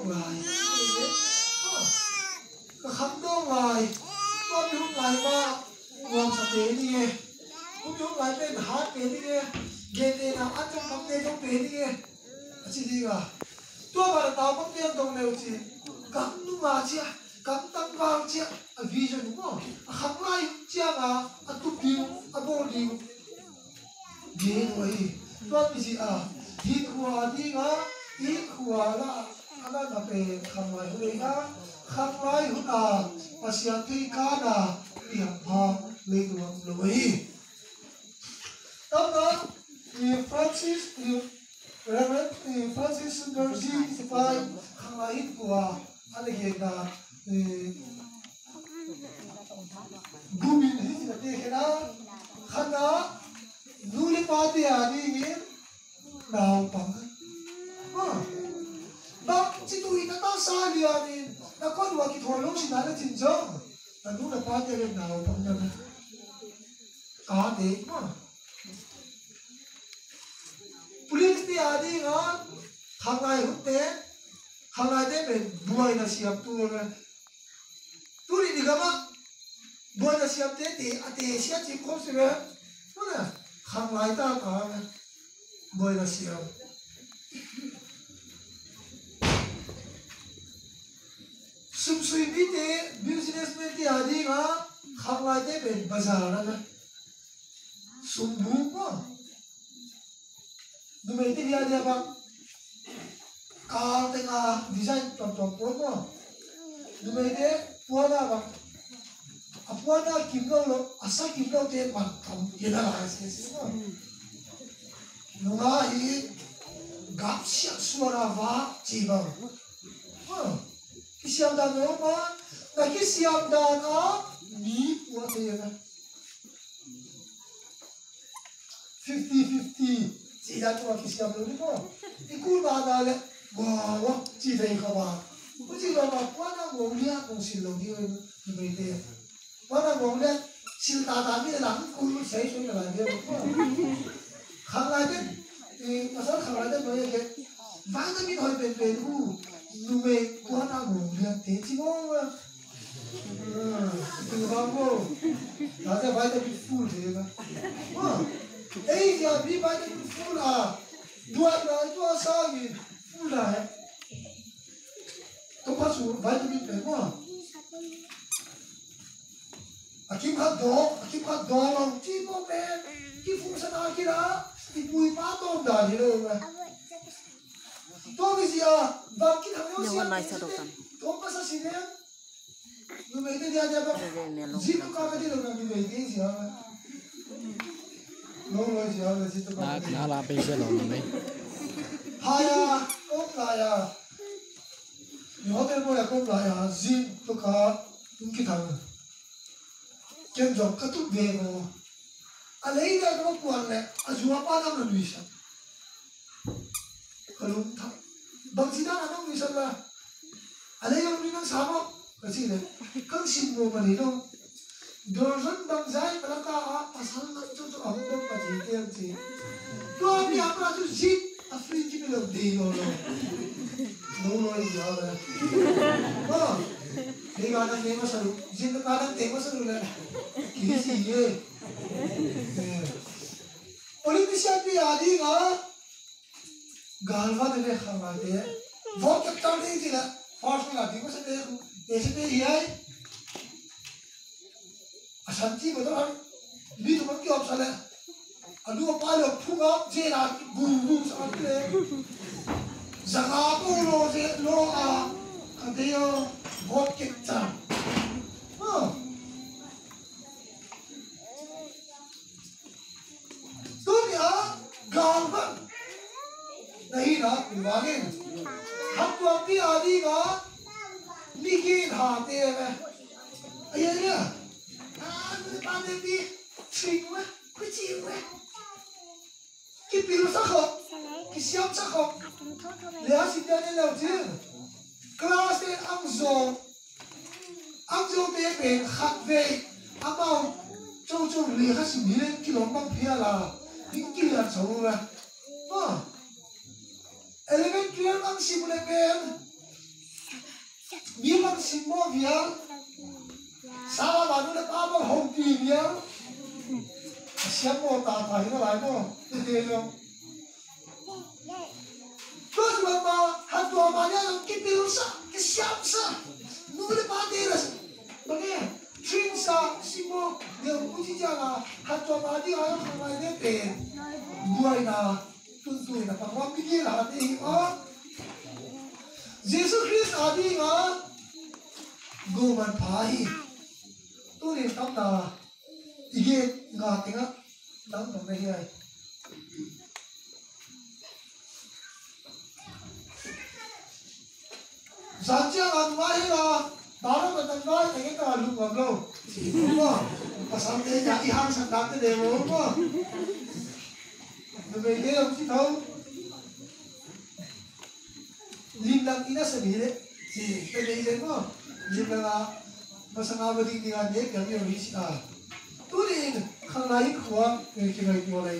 đông lại cái khăn đông lại con nhung lại mà ngon sạch thế đi nghe cũng nhung lại bên hát thế đi nghe nghe thế nào ăn trong thế đi nghe chị đi à tôi bảo là tao không tiền đồng nào chị cắm đúng mà chị cắm tăng vàng chị vì cho đúng không khăn lại chị à tụt điêu bồ điêu ghê rồi tôi bị gì à hít hoa đi ngã hít hoa là anh đã về khăn lại hồi đó khăn lại hồi nào mà xem thấy cá nà điểm hoa lấy đồ lối đó đó Francis Reverend Francis Garcia supply khăn lại hít hoa anh ấy là gumin hít là thế nào khăn đó nuôi party à đi nghe nào bằng đó chỉ tụi nó tao sai đi à đi nó có đùa cái thổi lúc chỉ nói là chính giống là nuôi party lên nào bằng nhau cá đấy mà police đi à đi ngã hàng ngày hút té hàng ngày đấy mình buổi là siap tu đi gặp á buổi là siap té thì siap chỉ có sự vậy nè hàng ngày ta cả buổi là siap sum suy biết thế businessman thì à đi ngã hàng ngày đấy mình bazaar là sum bù màดูไม่ได้เดียบการแต่งดีไซน์ตัวปวดมั้งดูไม่ได้ปวดอะไรปวดอะไรกินแล้วอาศัยกินแล้วเต็มมันทำยังไงสิมั้งนุ่งอะไรกับเสียสวรรค์ว่าจีบังคิดเสียงดังเนาะมั้งแต่คิดเสียงดังนี่ปวดเอง50-50จีดันตัวคิดเสียงรู้ดิมั้งอีกูมาได้เลยว้าวจีได้เข้ามากูจีเราบอกว่าน้ำมงเลี้ยงสิลงที่มันไม่ได้ว่าน้ำมงเลี้ยงสิลตาไม่ได้หลังกูใช้ช่วยอะไรเดียวมั้งข้างในเนี่ยภาษาข้างในเนี่ยมันยังไงวันนั้นมีหอยเป็นกูดูไม่ว่าน้ำมงเลี้ยงเท่จริงมั้งดูบ้างกูแล้วแต่วันนั้นมีฟูลเลยมั้งเอ้ยอย่ามีวันนั้นมีฟูลอ่ะตัวสามีฟูลอ่ะตัวพัสดุวันนั้นมีเป็นมั้งคิดว่าดองเราที่โมเป็นที่ฟุ้งซ่านกี่ละที่ปุยป้าต้มได้เลยมั้ยตัววิเศษบางทีทำโน้ตสิตัวภาษาสิเนี่ยดูไม่ได้เดียวแบบจิตตุการ์ที่เราไม่ได้ยินสิฮะน้องเลยสิฮะจิตตุการ์น่ารักเป็นเช่นนั้นไหมฮายาก็ลายาอยู่ห้องเรียนบ่อยก็ลายาจิตตุการ์ตุ้งกี่ทางเจ้าจอมกระตุกเบี้ยมั้งอะไรเนี่ยก็มาปวนเลยอาจูอาป้าทำอะไรวิชาก็รู้ทำบางทีน่าทำวิชาละอะไรยังมีนั่งสามอ่ะก็สิเลยก็สิ่งโมมันนี่ต้องโดนรันบางใจมันก็ภาษาละจุดๆอ่ะต้องปฏิเสธสิตัวมีอะไรจุดจิตอฟริกาไม่รู้ดีโน่น้องเลยยาวเลยนี่การนั้นเต็มสรุปจินตการนั้นเต็มสรุปเลยกี่สิเย่โอลิมปิกที่อาดีก็กาลวาเดเลยข้างในเนี่ยวอล์กตัดนี่จีละฟอร์ชนี่ละที่ก็เสด็จเอเชเตย์ยัยอาชันที่มันต้องมีทุกคนเกี่ยวกับอะไรอันดูว่าป้าเราพูดว่าเจนาบูบูสักทีจังอาปูโลเจโลอาคันเดียววอล์กตัดตัวนี้กาลวันनहीं ना वाले हम तो अपनी आदि का निकी खाते हैं ये ना मुझे पाने भी ठीक है कुछ ही है कि पिलो सको कि सियाम सको ले आसी जाने लगे क्लास में अंगजो में खात वे अमाउ जो ले खासी मिले किलो बंग पिया ला निकी ला चौड़ा elementary ang simulan ngayon simbo biar salah baru le apa hoki biar siapa tak tahu itu lah itu. Terus bapak hatu amanya yang kita rusak kesiapsa nule panderas bagaimana trinsa simbo dia puji jangan hatu amadi ayam kamai depen dua ina tuntu ina pangwam pikir hati Yesus Kristus adi nga guman pahi turin tamna ige nga tinga nang nangahiyay Sanjia nga mahira taro matangay tingin ka lumang lo pasante niya ihang sandate dewo mo nabigay ang sitaw Limlang ina sabile si pwede mo limlang masangabading nga niya kami yung hisa turin kangayin kuwa kinayin mo rin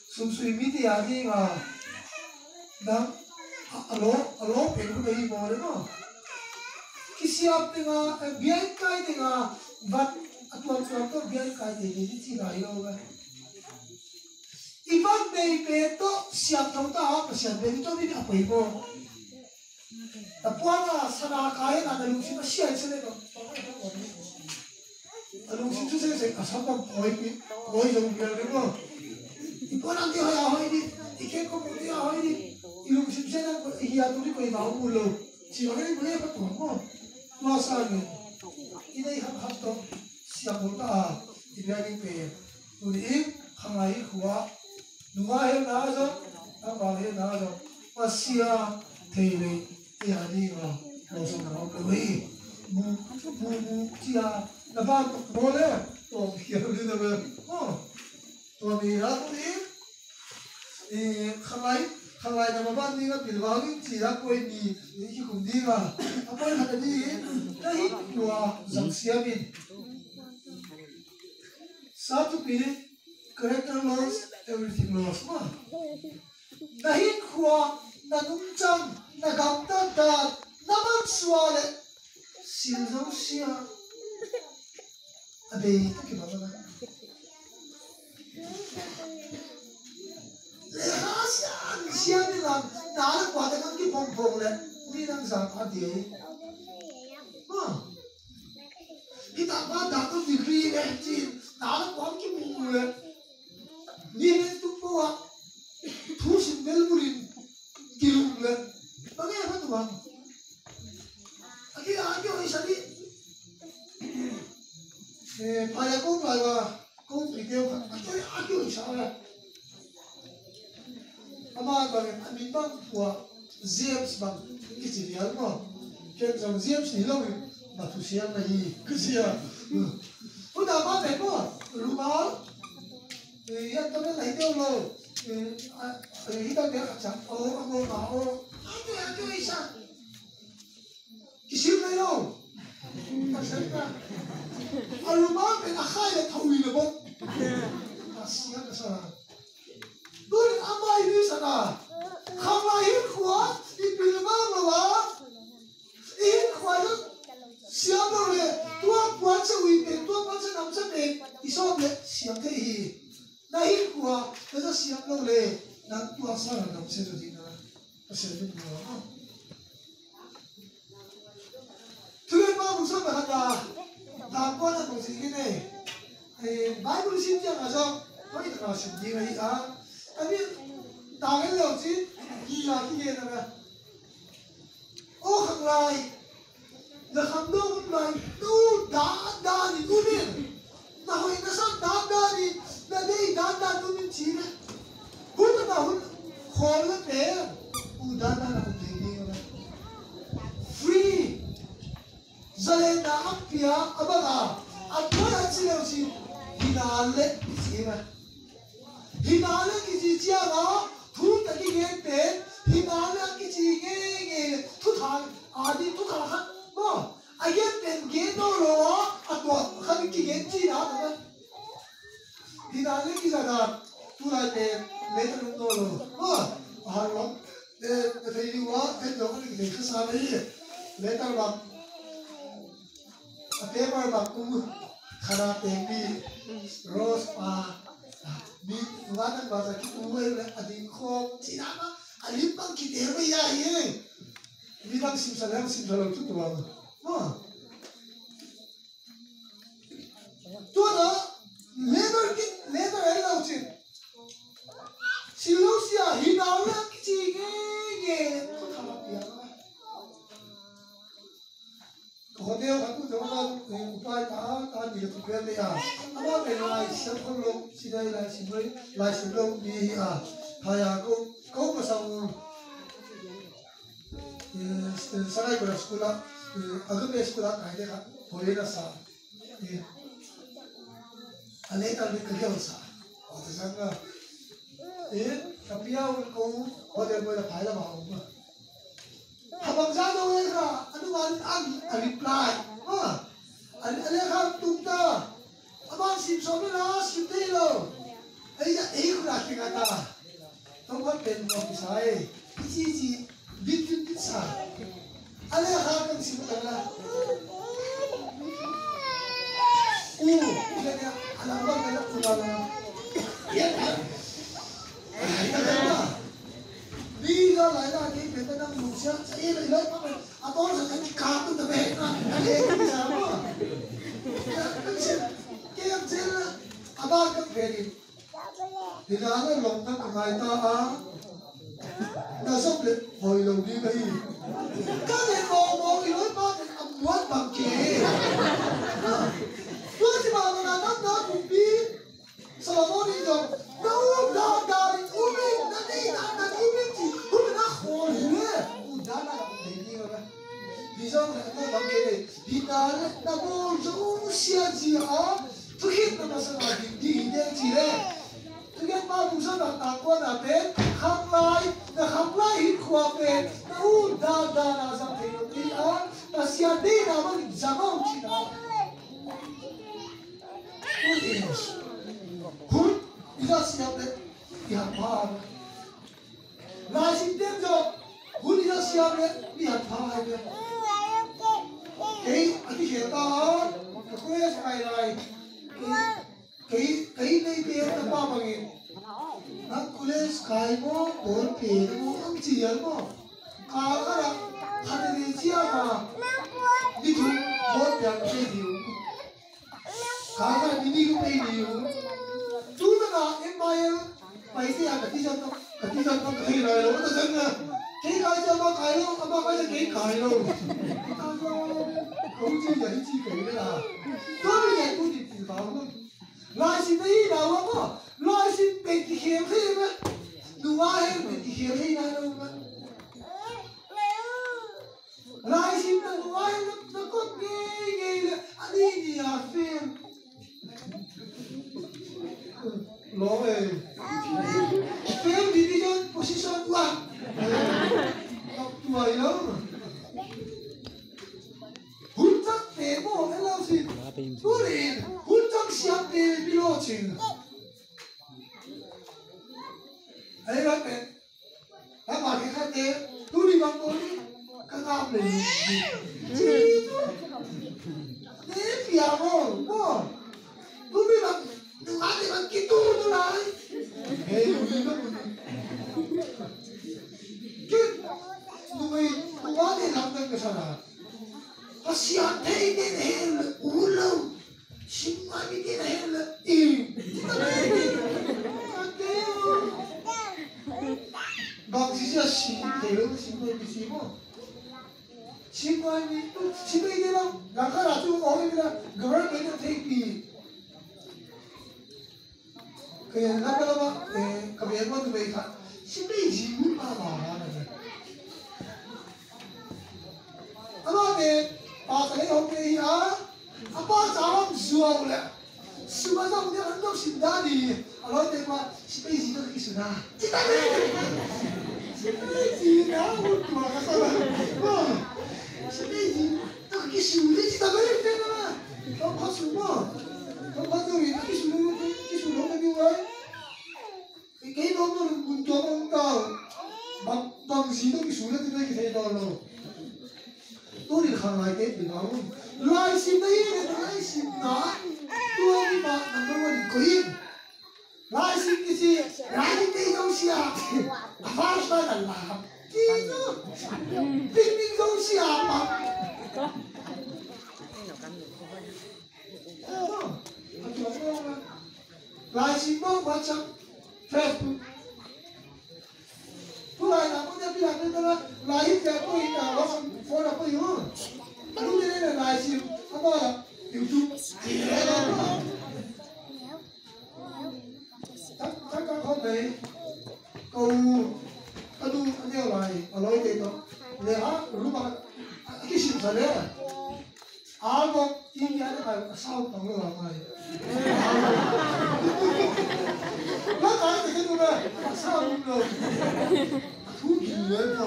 sumsuimiti adi nga ng alo pero kayo mo rin mo kisiyap nga biyay kayo nga bat at wag to biyay kayo hindi sinayo nga Ibang bebeto siap tahu tak siap bebeto ini apa ibu? Tapi apa sana kaya ada lungsi masih ada sini tu. Lungsi tu saya asal koi jauh biar dulu. Ibu nanti ayah ini, ikan komodi ayah ini, lungsi saya nak hiat tu ni koi bau mulu. Siapa ni boleh apa tu? Masa ni, ini ham tu siap tahu tak? Ibu ni pe, tu ni hangai kuah. Nungahe nazo, nabahe nazo, Asia tele, yani nga, nazo nga kami, mu tia, naban boleh, oh kaya ulit na ba, oh mira kalay na maban ni nga pilwagin siya ko ni kundi nga, apa yang ada di, dahil luar zangsiamin, satu pilih character loss. Everything lost ma. Dahil kuwa nanungchang nagamtagdag naman suwale silzaw siya. Abe ito kibaba na. Lehasan siya nilang naalagwada kang kipongpong le. Hindi nang zakati eh. Ma. Kita ba dato degree eh. Naalagwada kipongpong le. Ni tu bawa tuh Melbourne kilumler, bagaimana tu bang? Akhirnya orang ini, pada kau video kan, akhirnya siapa? Ama bagaimana? Amin bang buat James bang, kecilian mo, kan James ni lalu batu siang lagi kecil. Udah apa beko? Rumah Yan kami na hindi ulo. Hita niya kacang. Ako. Ano isa? Kisip na yun. Pasal ka. Alumang pinakaya tawin na ba? Asya ka sa. Doon ang amay niya sana. Kamayin ko ha. Ipinamang nawa. Ihin ko ha. Siya mo rin. Tuwag buwan sa wipin. Tuwag buwan sa namsamin. Isob le. Siya kayo. Dahil kuwa, kaya siap lang le, nang puasa na ng sino din na pasyente mo. Tuloy pa musa bahata, dapat na kung sige na Bible simple nga sa, kung ito ka simple nga Tapi, tangan lang si, kaya na nga. Oh, hanglay, nakamdong hanglay, daan ni Gunin. Nahoy na sa daan Nadei dada tumin china. Huwag na huwag kola pe. Udana na kung free. Zale na apya abaga. At wala sila si hinale siya. Hinale kisi siya na tuta kigete. Hinale kisi gege tutan adi tutan mo. Ayan pen geno lo atwa kami kigete na. Hinale ki jagah tulai pe letter nolo. Harlong thầy đi quá cái đó cái cái sao đấy lấy tao bằng cái mà bằng cũng khana tiền đi rose đi quá năng vào cái cuối là đi khom chỉ nào mà anh bằng cái tiền bây giờ ấy đi bằng sim sao chút vào mà tôi đó leather ấy đâu chứ Silusia hinau lah kecil ke, tu kalau dia lah. Hotel aku tu kan upaya ta di tu kan dia. Apa pelai sebelum sidai lah sebelum di saya kau pasang sarai pada sekolah agak sekolah kaya kan boleh rasa. Alih tak kerja rasa. Oh tersanggah. Tapi aku hotel boleh pakai lah mahu. Habang jauh mereka, kan reply, kan tunggu, abang simpson lah, simpel lo, kurang kata, tempat penuh pisai, isi bikin pizza, kan simpel lah, ini anak abang nak pulang, ya kan? Đi ra lại là cái người ta đang ngủ xe chạy lại lấy mà tôi là cái cá tôi tập về cái sao mà cái em trên là ba cái về thì là nó lồng ta của người ta nó sắp được hồi lồng đi đây cái này mò thì nói ba thì ăn muối bằng kề tôi chỉ bảo là nó cũng biết sao mà đi rồi đâu đó đi uống nó đi nó uống gì uống nó khổ nữa udah là cái gì rồi ví dụ là tôi bằng cái này đi ta nó có giống xe gì á thực hiện nó sẽ là đi đến gì đấy thực hiện ba buổi sáng là qua là bên khám lại hít qua bên nó udah là sao thì nó đi á nó xe đi nào mà giảm không chỉ nào hun ida siap le lihat par la sistem jo hun ida siap le lihat par le ati heta ko ya sai rai kai nei pe ta pa bangi na kule sky mo or pe mo ang chial mo ka ra hade ni chia ma ni thu bot yang pe diu ka ra ni ku pe diu chú nó là em bay xe cái tí chân nó cái này nó ta chân à cái cho nó cái luôn ông ba cái cái luôn không chỉ vậy chỉ cái đấy là tôi bây giờ tôi đi tìm bảo luôn lại xin đấy đâu mà lại xin bị thì hiểm thế mà đủ ai bị thì hiểm thế này đâu mà lại xin là đủ ai nó có nghe là anh đi gì à phim lo film division position 1 tua itu hunjak demo elausi turin hunjak siap di pilocin ayo kan apa kita te turi bang turi kagam le ni piamo no turi bang Ate bang gitu tu lah. Hey, ini tu. Kit, tu ate nampak ke sana. Asyik ni hel, ulau, simpan ni hel, kita ni. Bang sisa hel, simpan di sini. Simpan ni tu, simpan ni bang. Langkah ratu orang kita, government kita take ni. Lama-lama kami yang tu mereka simpai jiwa apa ni? Apa ni? Pasal ni orang ni apa cara jual le? Semua orang dia hendak sindani. Kalau dia mah simpai jiwa lagi sudah. Kita ni simpai jiwa untuk apa sahaja? Simpai jiwa tak kisulah kita beri kita lah. Kau semua, kau tu ni kisulah cái đó nó cũng cho ông tao bằng cái thế đó luôn tôi đi khang lại cái gì đó lại xin đấy lại xin nó tôi đi mà nằm đâu mà đi quên lại xin cái gì lại xin cái đâu xia phát ra là làm gì nữa mình đâu xia mà lại xin mong quan trọng Facebook tôi lại làm cái gì làm cái đó lại ít giờ tôi nào nó phone là tôi hiểu lúc này là lại xin không có là YouTube tất cả không thể câu cái đu anh em lại ở lối đây đó để hả lúc mà cái sự thật đấy 뭐 인디아는 싸움 동네 와봐요. 나 가야 되겠구나. 싸움으로 두 기회요.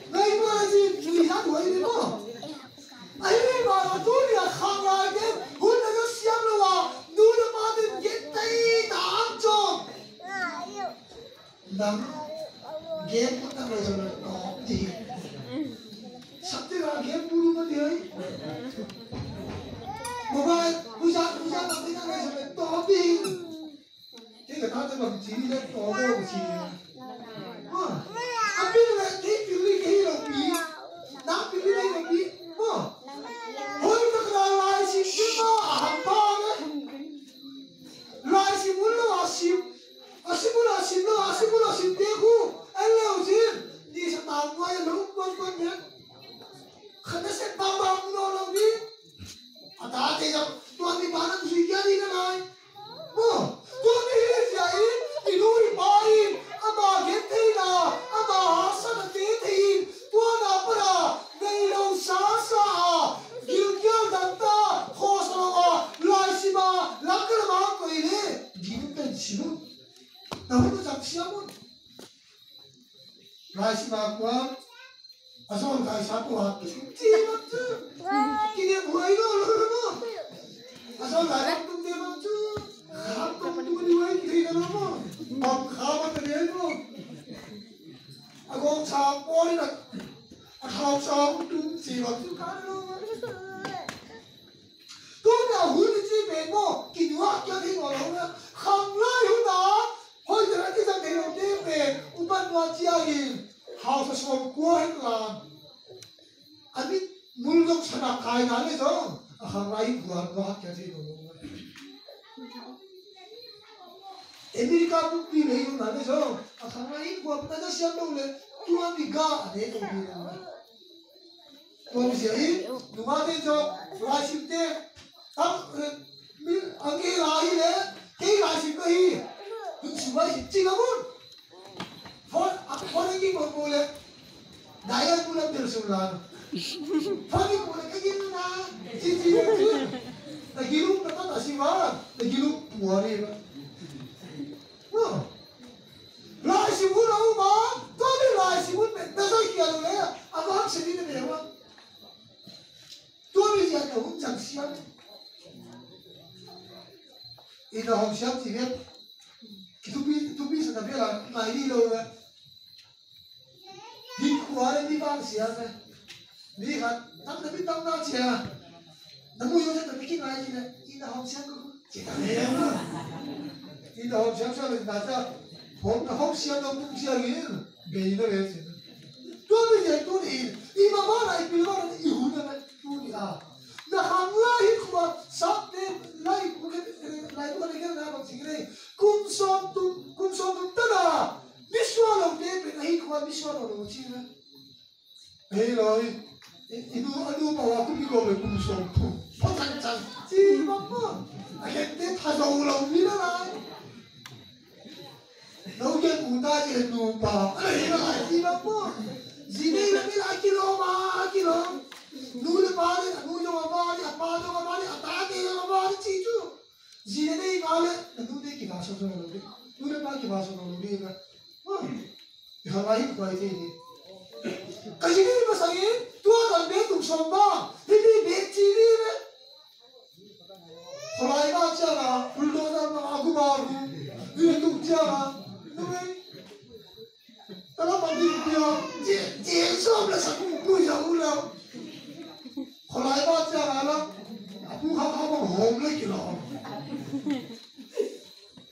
나 이거 아직 이상 왜 이러고? 아니 뭐 돈이야 강하게 혼자서 시험로 와 눈을 받은 게 따이 나죠. 남 게임부터 해서는 없지. sabte가 부르면 돼. 뭐가 부자 남자가 해서 또 빙. 걔가 나한테 막 지리를 또 오고 지리. 앞에는 개 빌리 개로 비. 나 빌리는 비. 뭐. 거기서 라이시 심마 안 봐네. 라이시 물러와심. 아시물라심 되고 엘레오진. 니 사람과의 너무 뻔뻔해. Karena saya bambang menolong dia, ada yang tuan di mana tuh dia di mana? Oh, tuan ini dia ini baik, apa getena, apa hasan getena, tuan apa lah? Neilong sasa, gilgil danta, khosroga, laisima, lakar mak ini, gini kan siapa? Namun tu siapa? Laisima kuat. asal kai satu hati, tiada tu. Kini buai lo, asal kai tu tiada tu. Kamu tu buai tiada lo, bang kamu tiada lo. Aku cakap boleh nak, aku cakap tu siapa tu kan lo. Tu dah hunci bemo, kini waktu ni orang nak hamlah hunah, hoi jangan kita tengok deh, uban wajib. Hausa semua kuat lah. Ani mulung sana kaya nane so, aham lain kuat kuat jadi dulu. Amerika pun pilih itu nane so, aham lain kuat pada siapa dulu. Tuan tiga ada tu pilih. Tuan siapa? Dua tu so, rasim te, tak angge lain le, kei rasim kei, semua cincin pun. Phone ini mau boleh, daya pula tersulang. Phone ini boleh kayak gini na, cici itu, lagi lu dapat asiwan, lagi lu puari lah. Wah, lah asiwan aku mah, tapi lah asiwan besar kia lu le, aku harus sendiri deh wah. Tuh bisa ada hujan siang. Ini orang siap sih kan, itu bisa tapi lah, ini loh. Di kuara di bangsa ni, ni kan, tak tapi tak nak cia. Namun yang saya terfikir lagi ni, ini orang siapa tu? Kita ni apa? Ini orang siapa tu? Nada, orang siapa tu siapa ni? Beda beda. Tu ni tu ni, ini mana? Ini mana? Ini mana? Tu ni ah. Dah hamlah itu sabte, lain bukan kan apa sih ni? Kumson tu tada. Visual deh, nahi kuat visual orang macam ni. Hei loh, itu bawa aku pergi ke kumsong tu. Potong cang, si bapa, akhirnya thasa ulang ni lah. Lalu muda je lupa, si bapa, sini lagi kilo. Nul balik, apa ni cicu. Sini balik, nul dek bahasa tu lalu, nul balik bahasa lalu ni. Yang lain kuat ini. Kasih ni pasangin, tua dan betul sombong, ini beci ni. Kalau ini macam lah, bulldozer aku baru, ini tu macam lah, đi tiêu chế xóm là sẵn nuôi dấu đâu họ lại bắt ra là cũng không không hồn lấy cái lọ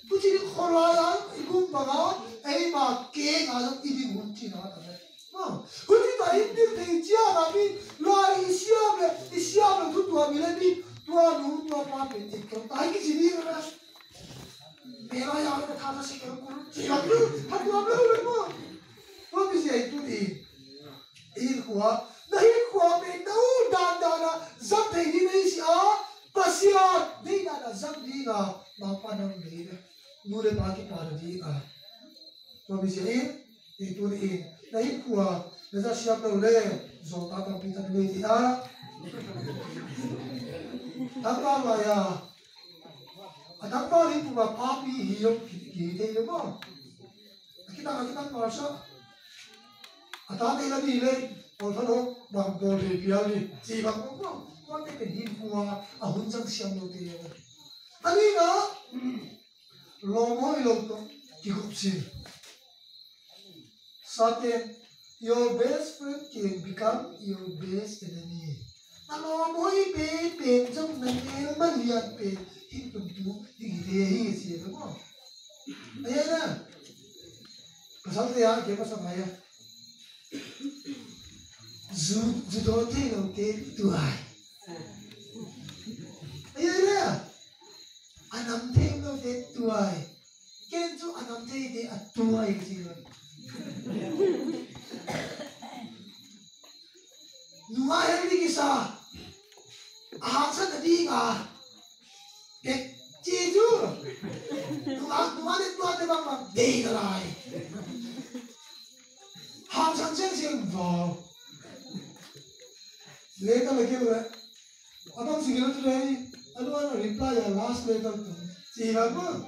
tôi chỉ họ lại á cũng mà nó ấy mà kế ngã trong đi muốn chỉ nó thôi mà tôi chỉ thấy biết thì chia là đi loại isiam là tôi tua mình lên đi tua nụ tua pa bên thì cái tai cái gì đi nữa mẹ nói nhau cái thằng nó sẽ cái cũng chỉ là cứ thằng tua nữa mà tôi bây giờ tôi đi in qua đấy qua bên đâu đàn đàn dắt thấy đi đấy xí à passion đi đàn dắt đi à mà pa nông đi đấy nu để ba cái pa đi à tôi bây giờ in tôi in đấy qua để ra siap đâu đấy rồi ta cầm pita đi đi à thằng ta là à thằng ta đi qua papi hiểu kỳ thế đúng không kita nói sao ta đây là gì đây còn phân hồn bằng đồ để biểu đi chỉ bằng không quan cái hình qua à hun sang xiêm đâu thế anh đi đó lo mồi lo to kỳ cục gì Satan your best friend can become your best enemy lo mồi pe trong này em mà liệt pe hin tụm tú thì thế hi gì đúng không đấy nè cái sao thế à cái mà sao này dù đó thế đâu thế tuổi ấy nè anh nằm thêm đâu thế tuổi cái chỗ anh nằm thêm thì anh tuổi gì rồi nuôi em đi cái sao hàng sản đi à cái chi chú nuôi đến tuổi thì bằng đi cái này hàng sản xem vào later lagi boleh, abang singgah tu lagi, aduh ana reply ya last later tu, siapa pun,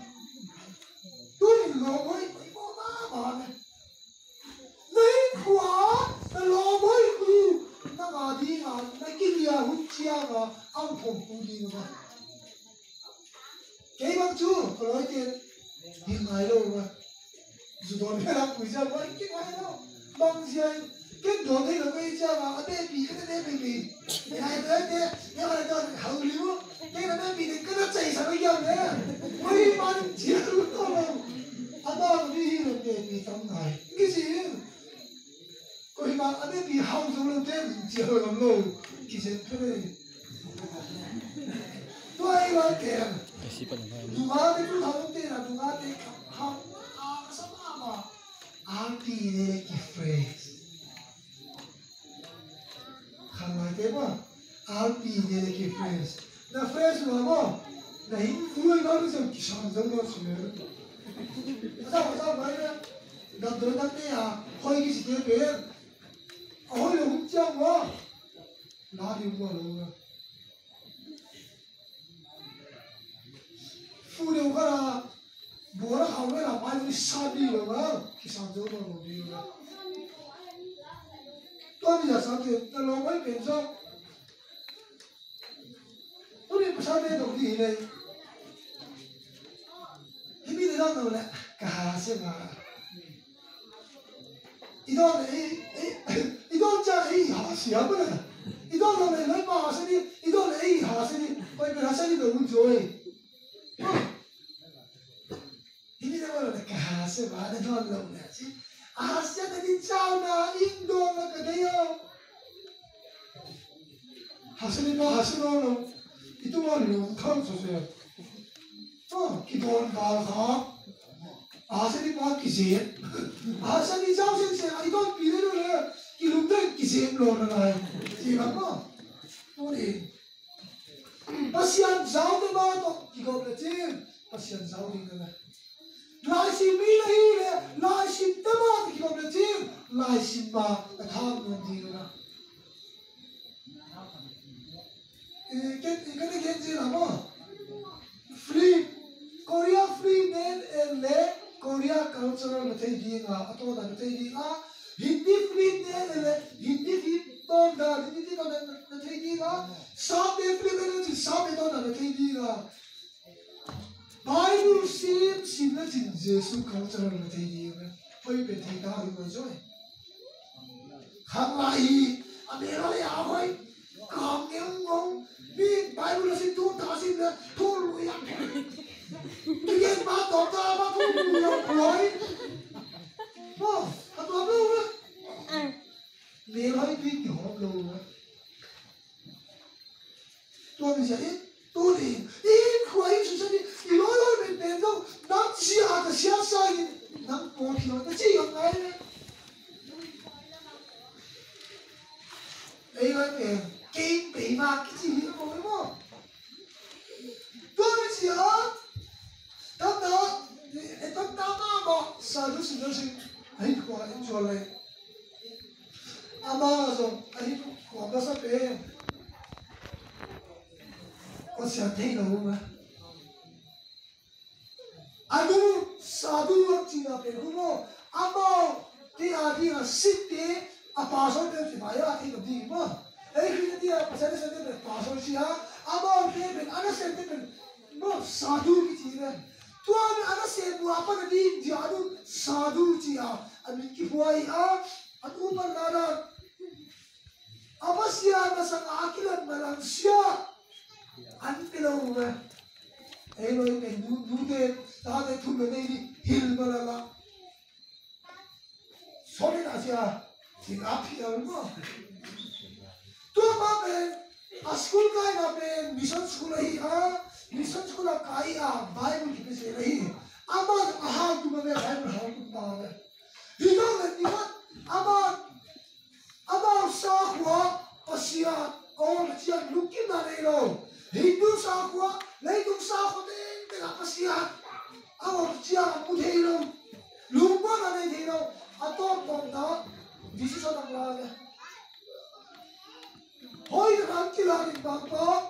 tu ni lomoi, ibu apa? Naik kuah, lomoi tu, nak adi ah, nak kiri ah, hucia ah, ang pun di mana. Kau bang tu, kalau itu, di mana lo? Sudah nak puja, bang kau mana? Bang siapa? Cái đồ này là cái cha mà ở đây bị cái này bị hai đứa kia nhưng mà nó hậu liu cái nó bị cái nó chạy sang cái dòng đấy mấy bạn chỉ lúc đó là anh ta đi rồi bị tông này cái gì coi mà ở đây bị hậu rồi thế chỉ hơi làm lâu cái gì thế này tôi là kẹt đúng không cái lúc hậu thế là đúng không cái hậu sao mà anh đi này cái phrase Kalau itu apa? Alpi dia lagi fresh. Nah fresh tu apa? Nah ini dua orang tu kisah zaman semua. Pasal mana? Dah dorang ni ah, kau ini sikit ber. Kau yang hujan wah, nak dibuat loh. Fude ukara, buat kau ni lah, paling sabi loh kan? Kisah zaman loh dia. Tôi bây giờ sao thì tôi lo mấy chuyện sao tôi đi sao đây đồng gì này thì bây giờ đâu rồi nè cả xem mà 이거 이거 자 이 하시야 뭐야 이거 너네 내 마시니 이거 내 하시니 거기 하시니 너무 좋아해 이미 내가 내 가세 많이 넣었네 Asia tadi China Indo là cái đấy không 하시는 이동안 용감 소소요 cái đồn vào khó 아시니 봐 기세 아시니 자우생세 이건 비례를 cái lúc đấy 기세 luôn này gì mà có tôi ASEAN giáo cái bao đó cái gọi là gì ASEAN giáo đi cái này lại xin mi này lại xin tâm thì cái gọi là gì lại xin mà tham luôn gì nữa cái gì là mà free Korea free man and le Korea cultural là thấy gì à tôi là thấy gì à Hindi free man and le Hindi free tôn là Hindi tôn là thấy gì à South free man là South tôn là thấy gì à Bible xin là chính Giêsu cultural là thấy gì à hơi bị thấy ta hiểu rồi khang lai anh em lại áo ấy cảm nhận ngon vì bài vừa xin tu ta xin là tu lùi ăn tuy nhiên ba tổ ta ba tu lùi ăn rồi mà anh tu luôn á nếu hay đi kiểu học luôn á tôi bây giờ tôi thì ít khuấy chúng ta đi lối mình bền đâu nắng chia cái chia sai nắng bò thì nó chỉ còn ngay đấy đây là cái kinh bị mà cái gì nó có đúng không tôi bây giờ tao đó tao mà sao được sự đó sinh ấy qua em cho lại ama rồi ấy còn có sắp về có sẽ thấy đâu mà anu sadu chỉ là cái đúng không ama thì là sit thế apa số tiền thì phải là thì được gì mà ấy khi thì sẽ được apa số gì à ama thì mình ăn sẽ thì mình mà sadu cái gì này tua mình ăn sẽ mua apa tadi dia anu sadu chỉ à anh mình buai à anh upan nada apa sih masang akilan Malaysia anh cái đâu mà ấy rồi mình du tên ta thấy thu về đây đi hil mà là số này là gì à thì áp hiểu đúng không tôi mà bên school cái là bên mission school ấy mission school là cái Bible thì cái gì ama aha tu mà bên Bible học cũng bao vậy thì đó là gì hết ama sa quá Asia ông chỉ là lúc kia là đây rồi Hindu sa quá lấy tung sa quá đến cái là Asia ông chỉ là một thế rồi lúc mà là đây thế rồi tôi còn đó vì sao đang làm này hồi tháng kia là định bằng đó